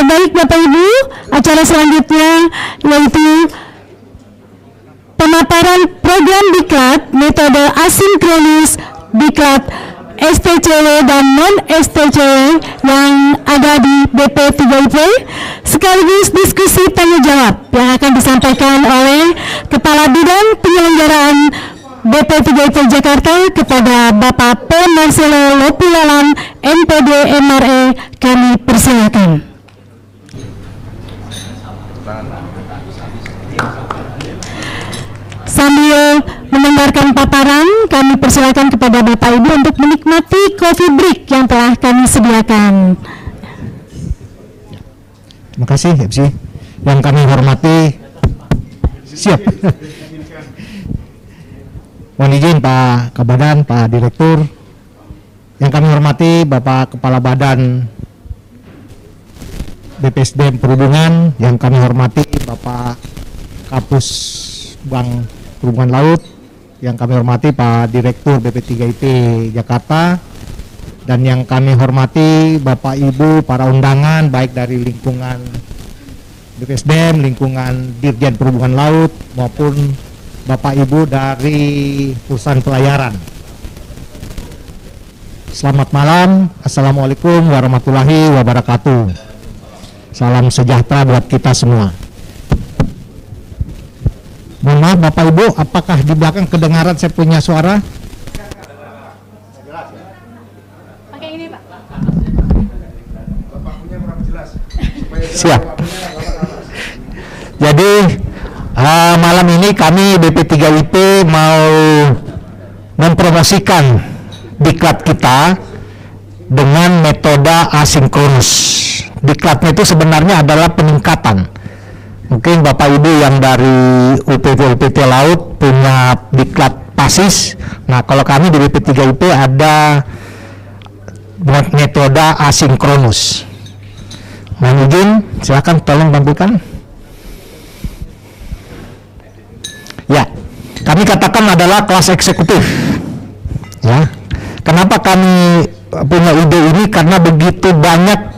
Baik Bapak Ibu, acara selanjutnya yaitu pemaparan program diklat metode asinkronus diklat STCW dan non-STCW yang ada di BP3IP, sekaligus diskusi tanya jawab yang akan disampaikan oleh Kepala Bidang Penyelenggaraan BP3IP Jakarta kepada Bapak P. Marcelo Lopulalan, MPD MRE. Kami persilakan. Sambil mendengarkan paparan, kami persilakan kepada Bapak Ibu untuk menikmati coffee break yang telah kami sediakan. Terima kasih MC. Yang kami hormati, siap. Mohon izin Pak Kabadan, Pak Direktur. Yang kami hormati Bapak Kepala Badan BPSDM Perhubungan. Yang kami hormati Bapak Kapus Bank Perhubungan Laut, yang kami hormati Pak Direktur BP3IP Jakarta, dan yang kami hormati Bapak Ibu para undangan baik dari lingkungan BPSDM, lingkungan Dirjen Perhubungan Laut maupun Bapak Ibu dari perusahaan pelayaran. Selamat malam, Assalamualaikum warahmatullahi wabarakatuh. Salam sejahtera buat kita semua. Mohon maaf Bapak Ibu, apakah di belakang kedengaran saya punya suara? Pakai ini Pak. Siap. Jadi malam ini kami BP3IP mau mempromosikan diklat kita dengan metode asinkronus. Diklatnya itu sebenarnya adalah peningkatan. Mungkin Bapak Ibu yang dari UPT Laut punya diklat pasis. Nah, kalau kami di BP3IP ada metode asinkronus. Mohon izin, silakan tolong bantukan. Ya, kami katakan adalah kelas eksekutif. Ya, kenapa kami punya ide ini? Karena begitu banyak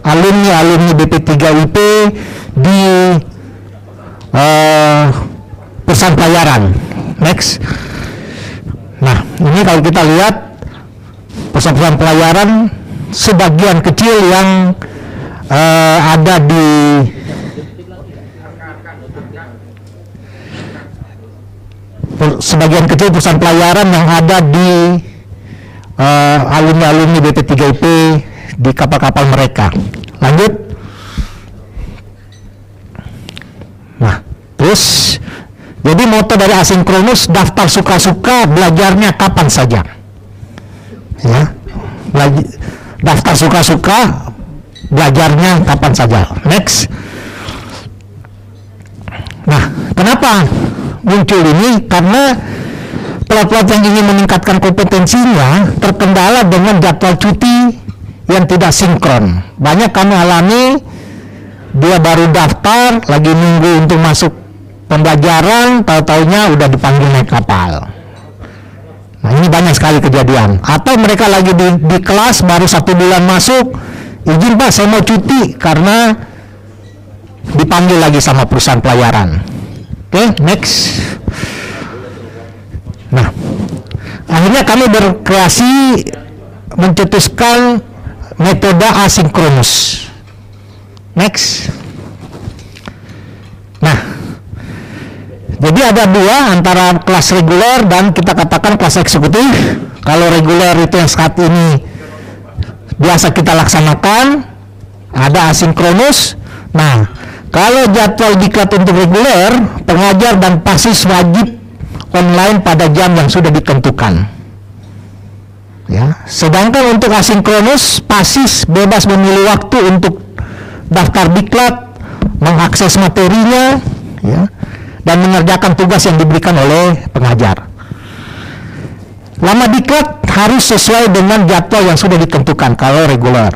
alumni BP3IP di perusahaan pelayaran. Next. Nah, ini kalau kita lihat perusahaan pelayaran sebagian kecil yang ada di sebagian kecil perusahaan pelayaran yang ada di alumni BP3IP di kapal-kapal mereka. Lanjut. Nah, terus jadi moto dari asinkronus, daftar suka-suka, belajarnya kapan saja. Ya, daftar suka-suka, belajarnya kapan saja. Next. Nah, kenapa muncul ini? Karena pelat-pelat yang ingin meningkatkan kompetensinya terkendala dengan jadwal cuti yang tidak sinkron. Banyak kami alami, dia baru daftar, lagi nunggu untuk masuk pembelajaran, tahu-taunya udah dipanggil naik kapal. Nah, ini banyak sekali kejadian. Atau mereka lagi di kelas, baru 1 bulan masuk, izin Pak saya mau cuti karena dipanggil lagi sama perusahaan pelayaran. Oke, next. Nah, akhirnya kami berkreasi mencetuskan metode asinkronus. Next. Nah, jadi ada dua antara kelas reguler dan kita katakan kelas eksekutif. Kalau reguler itu yang saat ini biasa kita laksanakan, ada asinkronus. Nah, kalau jadwal diklat untuk reguler, pengajar dan pasis wajib online pada jam yang sudah ditentukan. Ya, sedangkan untuk asinkronus, pasis bebas memilih waktu untuk daftar diklat, mengakses materinya, ya, dan mengerjakan tugas yang diberikan oleh pengajar. Lama diklat harus sesuai dengan jadwal yang sudah ditentukan kalau reguler.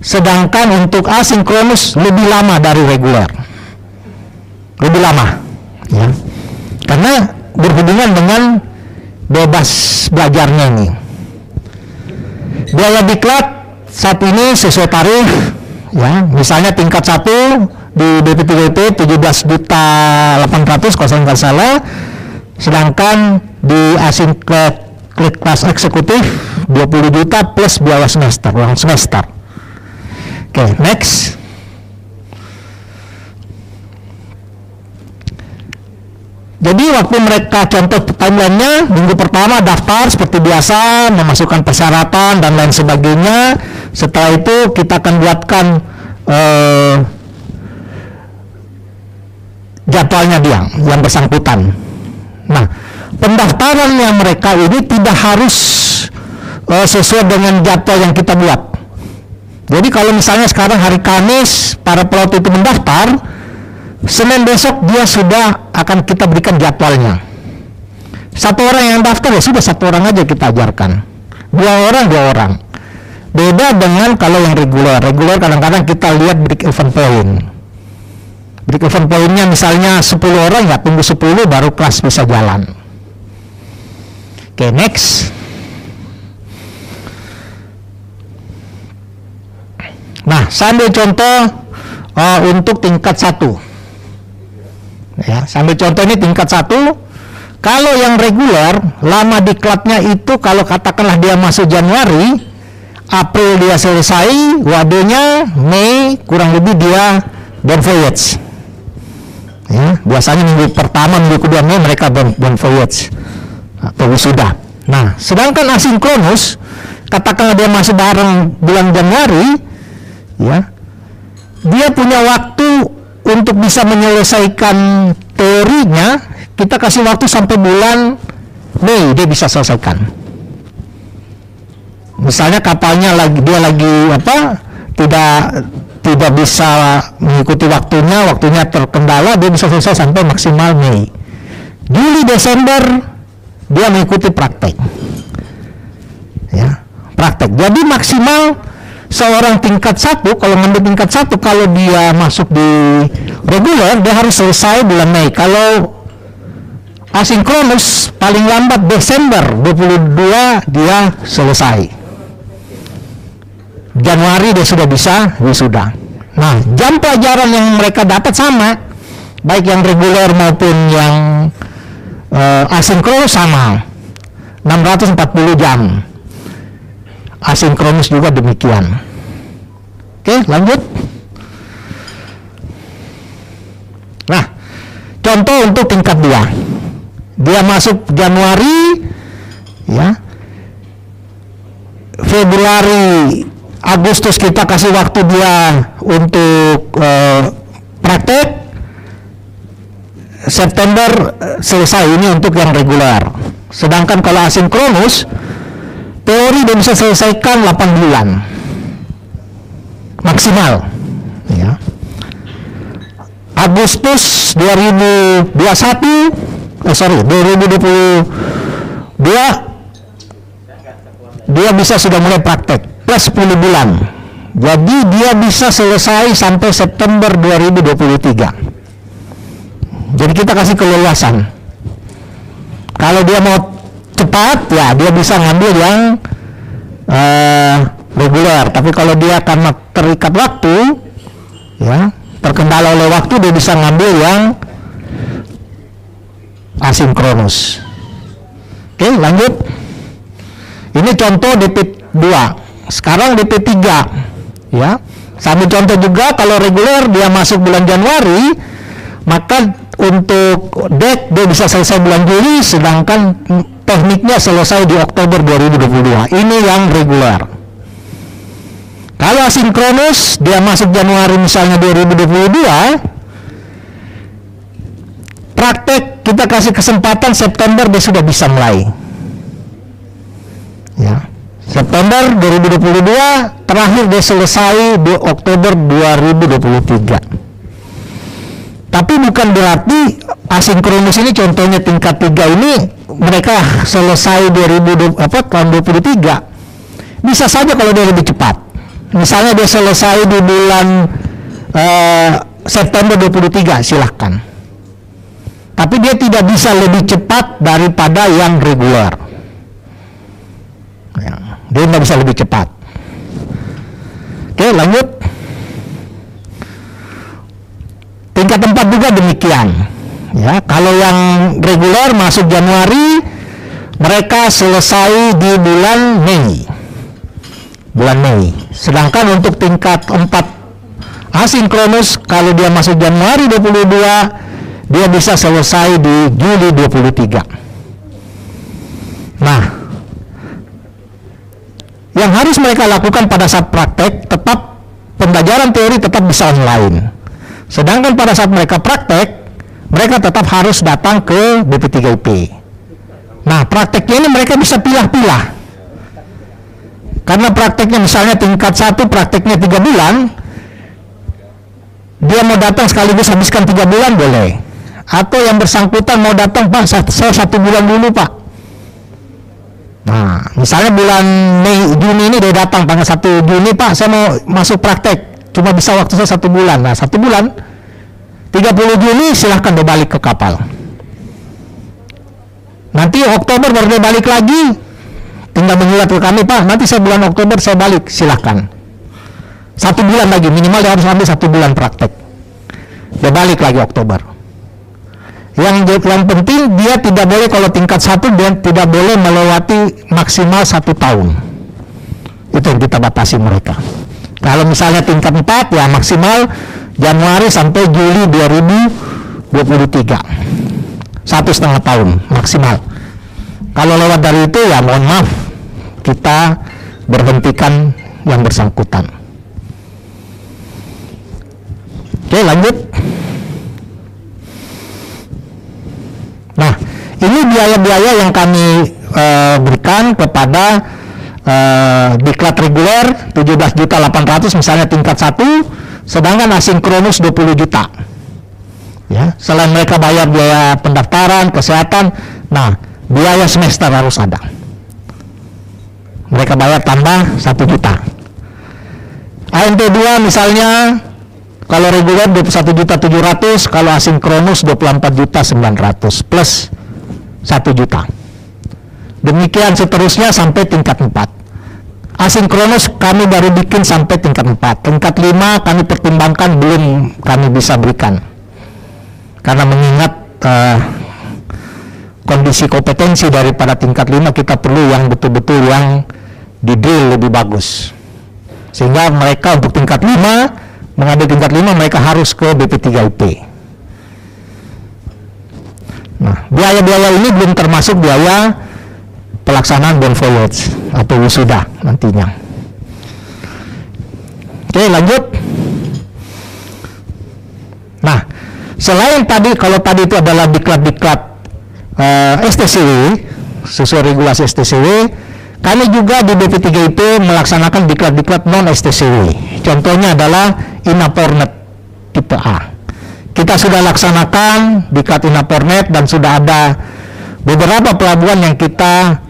Sedangkan untuk asinkronus lebih lama dari reguler. Lebih lama, ya. Karena berhubungan dengan bebas belajarnya ini. Biaya diklat saat ini sesuai tarif, ya, misalnya tingkat 1 di BP3IP 17.800.000 kalau saya nggak salah, sedangkan di kelas eksekutif 20 juta plus biaya semester, uang semester. Oke, next. Jadi waktu mereka contoh timeline-nya, minggu pertama daftar seperti biasa, memasukkan persyaratan dan lain sebagainya. Setelah itu kita akan buatkan jadwalnya dia yang bersangkutan. Nah, pendaftarannya mereka ini tidak harus sesuai dengan jadwal yang kita buat. Jadi kalau misalnya sekarang hari Kamis para pelaut itu mendaftar, Senin besok dia sudah akan kita berikan jadwalnya. Satu orang yang daftar ya sudah satu orang aja kita ajarkan. Dua orang. Beda dengan kalau yang reguler. Reguler kadang-kadang kita lihat break even point. Break even point-nya misalnya 10 orang, ya tunggu 10 baru kelas bisa jalan. Oke, next. Nah, saya ambil contoh untuk tingkat 1. Ya, sambil contoh ini tingkat 1. Kalau yang reguler, lama diklatnya itu kalau katakanlah dia masuk Januari, April dia selesai, wadenya Mei kurang lebih dia bon voyage. Ya, biasanya minggu pertama, minggu kedua Mei mereka bon voyage atau wisuda. Nah, sedangkan asinkronus, katakanlah dia masuk bareng bulan Januari, ya, dia punya waktu untuk bisa menyelesaikan teorinya, kita kasih waktu sampai bulan Mei dia bisa selesaikan. Misalnya kapalnya dia lagi tidak bisa mengikuti waktunya terkendala, dia bisa selesai sampai maksimal Mei. Juli Desember dia mengikuti praktek. Ya, praktek. Jadi maksimal seorang tingkat 1, kalau ngambil tingkat 1, kalau dia masuk di reguler, dia harus selesai bulan Mei. Kalau asinkronus, paling lambat Desember 22 dia selesai. Januari dia sudah bisa wisuda. Nah, jam pelajaran yang mereka dapat sama, baik yang reguler maupun yang asinkronus sama, 640 jam. Asinkronus juga demikian. Oke, lanjut. Nah, contoh untuk tingkat 2. Dia masuk Januari, ya. Februari, Agustus kita kasih waktu dia untuk praktek. September selesai, ini untuk yang reguler. Sedangkan kalau asinkronus, teori dia bisa selesaikan 8 bulan maksimal, ya. Agustus 2022 dia bisa sudah mulai praktek plus 10 bulan, jadi dia bisa selesai sampai September 2023. Jadi kita kasih keleluasan. Kalau dia mau cepat, ya dia bisa ngambil yang reguler. Tapi kalau dia karena terikat waktu, ya terkendala oleh waktu, dia bisa ngambil yang asinkronus. Oke, lanjut. Ini contoh DP2. Sekarang DP3, ya. Sambil contoh juga, kalau reguler dia masuk bulan Januari, maka untuk DEK dia bisa selesai bulan Juli, sedangkan tekniknya selesai di Oktober 2022. Ini yang reguler. Kalau asinkronus dia masuk Januari misalnya 2022, praktek kita kasih kesempatan September dia sudah bisa mulai. Ya. September 2022, terakhir dia selesai di Oktober 2023. Tapi bukan berarti asinkronus ini, contohnya tingkat 3 ini mereka selesai tahun 23. Bisa saja kalau dia lebih cepat. Misalnya dia selesai di bulan September 23, silahkan. Tapi dia tidak bisa lebih cepat daripada yang reguler. Ya, dia tidak bisa lebih cepat. lanjut. Tingkat 4 juga demikian. Ya, kalau yang reguler masuk Januari, mereka selesai di bulan Mei. Bulan Mei. Sedangkan untuk tingkat 4 asinkronus, kalau dia masuk Januari 22, dia bisa selesai di Juli 23. Nah, yang harus mereka lakukan pada saat praktek, tetap pembelajaran teori tetap bisa online. Sedangkan pada saat mereka praktek, mereka tetap harus datang ke BP3IP. Nah, prakteknya ini mereka bisa pilah-pilah. Karena prakteknya misalnya tingkat 1 prakteknya 3 bulan, dia mau datang sekaligus habiskan 3 bulan boleh. Atau yang bersangkutan mau datang, Pak, saya 1 bulan dulu, Pak. Nah, misalnya bulan Juni ini dia datang tanggal 1 Juni, Pak, saya mau masuk praktek, cuma bisa waktu saya 1 bulan. Nah, 1 bulan 30 Juni silahkan dia balik ke kapal. Nanti Oktober baru dia balik lagi, tinggal menyurat ke kami, Pak, nanti saya bulan Oktober saya balik, silahkan. 1 bulan lagi, minimal dia harus ambil 1 bulan praktek, dia balik lagi Oktober. Yang penting dia tidak boleh, kalau tingkat 1 dia tidak boleh melewati maksimal 1 tahun. Itu yang kita batasi mereka. Kalau misalnya tingkat 4 ya maksimal Januari sampai Juli 2023, 1,5 tahun maksimal. Kalau lewat dari itu ya mohon maaf, kita berhentikan yang bersangkutan. Oke, lanjut. Nah, ini biaya-biaya yang kami berikan kepada diklat reguler 17.800.000 misalnya tingkat 1, sedangkan asinkronus 20 juta. Ya, selain mereka bayar biaya pendaftaran, kesehatan, nah biaya semester harus ada. Mereka bayar tambah 1 juta. ANT2 misalnya kalau reguler 21.700.000, kalau asinkronus 24.900.000 plus 1 juta. Demikian seterusnya sampai tingkat 4. Asinkronus kami baru bikin sampai tingkat 4. Tingkat 5 kami pertimbangkan belum kami bisa berikan. Karena mengingat kondisi kompetensi daripada tingkat 5, kita perlu yang betul-betul yang di drill lebih bagus. Sehingga mereka untuk tingkat 5, mengambil tingkat 5 mereka harus ke BP3IP. Nah, biaya-biaya ini belum termasuk biaya pelaksanaan bond voyage atau wisuda nantinya. Oke, lanjut. Nah, selain tadi, kalau tadi itu adalah diklat-diklat STCW, sesuai regulasi STCW, kami juga di BP3IP melaksanakan diklat-diklat non-STCW. Contohnya adalah Inapornet tipe A. Kita sudah laksanakan diklat Inapornet dan sudah ada beberapa pelabuhan yang kita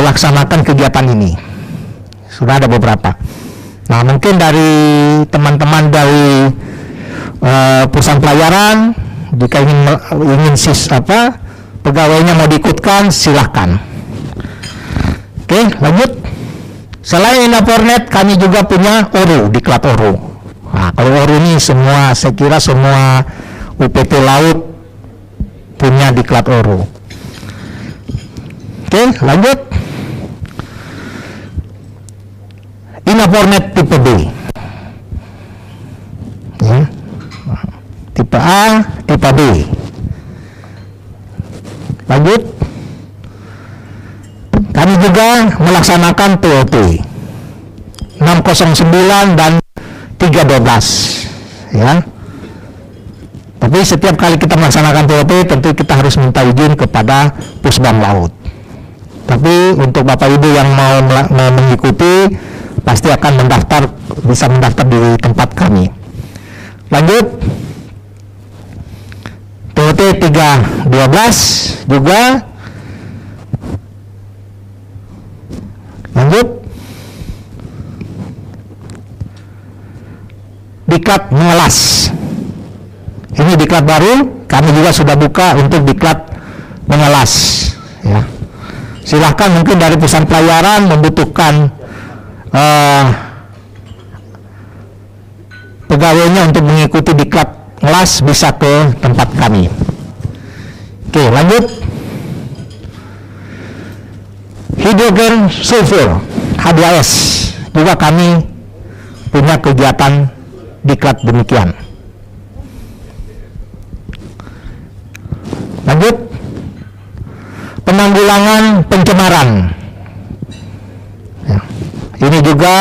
laksanakan kegiatan ini. Sudah ada beberapa. Nah, mungkin dari teman-teman dari perusahaan pelayaran, jika ingin pegawainya mau diikutkan, silahkan. Oke, lanjut. Selain Inapornet, kami juga punya ORU, diklat ORU. Nah, kalau ORU ini semua, saya kira semua UPT Laut punya diklat ORU. Oke, lanjut. Inapornet tipe B. Ya. Tipe A, tipe B. Lanjut. Kami juga melaksanakan TOT 609 dan 312, ya. Tapi setiap kali kita melaksanakan TOT tentu kita harus minta izin kepada Pusbam Laut. Tapi untuk Bapak Ibu yang mau mengikuti pasti akan bisa mendaftar di tempat kami. Lanjut. TOT 312 juga. Lanjut. Diklat mengelas. Ini diklat baru, kami juga sudah buka untuk diklat mengelas, ya. Silahkan, mungkin dari perusahaan pelayaran membutuhkan pegawainya untuk mengikuti diklat kelas bisa ke tempat kami. Oke, lanjut. Hidrogen sulfur H2S juga kami punya kegiatan diklat demikian. Lanjut. Penanggulangan pencemaran. Ya. Ini juga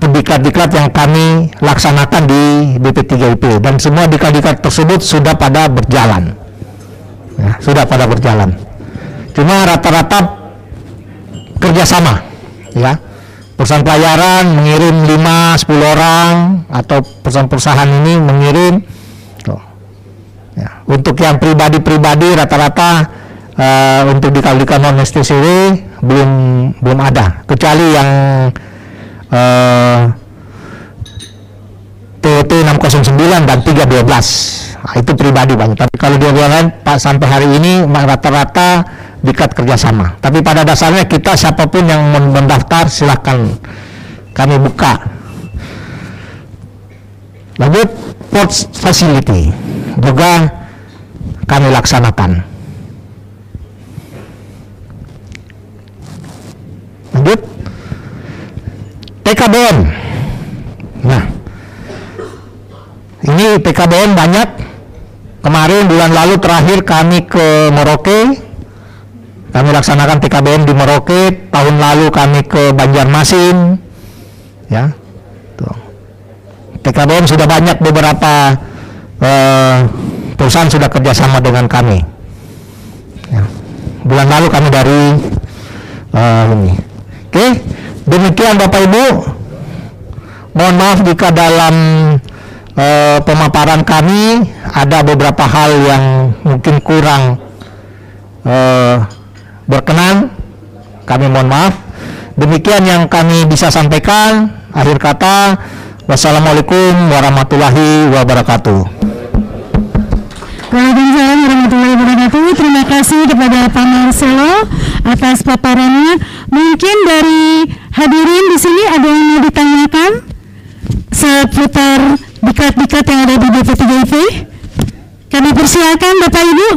diklat-diklat yang kami laksanakan di BP3IP dan semua diklat-diklat tersebut sudah pada berjalan. Ya, sudah pada berjalan. Cuma rata-rata kerjasama, ya. Perusahaan pelayaran mengirim 5-10 orang atau perusahaan-perusahaan ini mengirim. Ya. Untuk yang pribadi-pribadi rata-rata untuk diklat-diklat non STCW belum ada, kecuali yang TOT 609 dan 312. Nah, itu pribadi banyak. Tapi kalau dia bilang Pak sampai hari ini rata-rata diklat kerjasama. Tapi pada dasarnya kita siapapun yang mendaftar silahkan kami buka. Lanjut, port facility juga kami laksanakan. Lanjut, PKBM. Nah, ini PKBM banyak. Kemarin bulan lalu terakhir kami ke Merauke. Kami laksanakan PKBM di Merauke. Tahun lalu kami ke Banjarmasin. Ya. Tuh. PKBM sudah banyak, beberapa perusahaan sudah kerjasama dengan kami. Ya. Bulan lalu kami dari ini. Oke, demikian Bapak Ibu. Mohon maaf jika dalam pemaparan kami ada beberapa hal yang mungkin kurang berkenan. Kami mohon maaf. Demikian yang kami bisa sampaikan. Akhir kata, wassalamualaikum warahmatullahi wabarakatuh. Waalaikumsalam warahmatullahi wabarakatuh. Terima kasih kepada Pak Marcelo atas paparannya. Mungkin dari hadirin di sini ada yang mau ditanyakan seputar diklat-diklat yang ada di BP3IP. Kami persilakan Bapak Ibu.